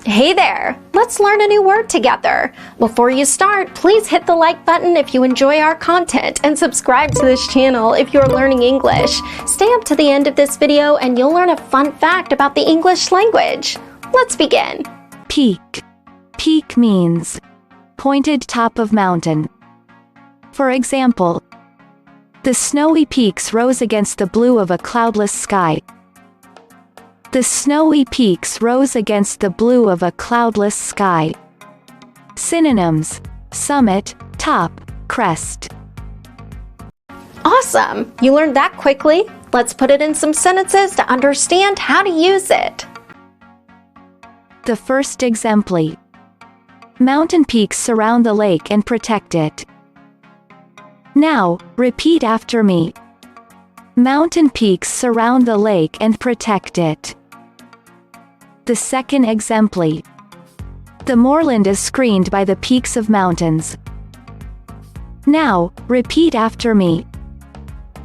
Hey there! Let's learn a new word together. Before you start, please hit the like button if you enjoy our content and subscribe to this channel if you're learning English. Stay up to the end of this video and you'll learn a fun fact about the English language. Let's begin. Peak. Peak means pointed top of mountain. For example, the snowy peaks rose against the blue of a cloudless sky. The snowy peaks rose against the blue of a cloudless sky. Synonyms: summit, top, crest. Awesome! You learned that quickly. Let's put it in some sentences to understand how to use it. The first exempli. Mountain peaks surround the lake and protect it. Now, repeat after me. Mountain peaks surround the lake and protect it. The second exempli. The moorland is screened by the peaks of mountains. Now, repeat after me.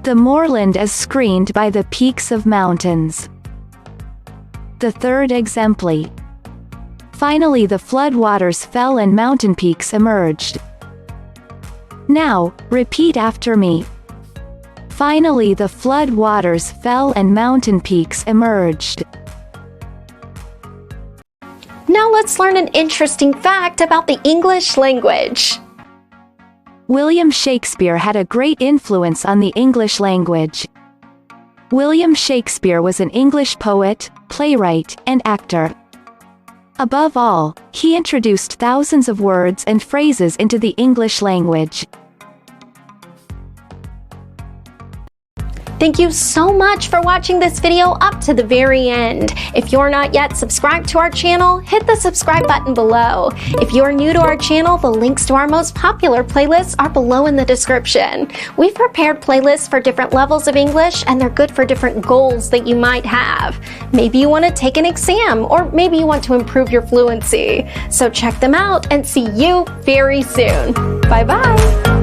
The moorland is screened by the peaks of mountains. The third exempli. Finally the flood waters fell and mountain peaks emerged. Now, repeat after me. Finally the flood waters fell and mountain peaks emerged. Now let's learn an interesting fact about the English language. William Shakespeare had a great influence on the English language. William Shakespeare was an English poet, playwright, and actor. Above all, he introduced thousands of words and phrases into the English language. Thank you so much for watching this video up to the very end. If you're not yet subscribed to our channel, hit the subscribe button below. If you're new to our channel, the links to our most popular playlists are below in the description. We've prepared playlists for different levels of English, and they're good for different goals that you might have. Maybe you want to take an exam, or maybe you want to improve your fluency. So check them out and see you very soon. Bye-bye.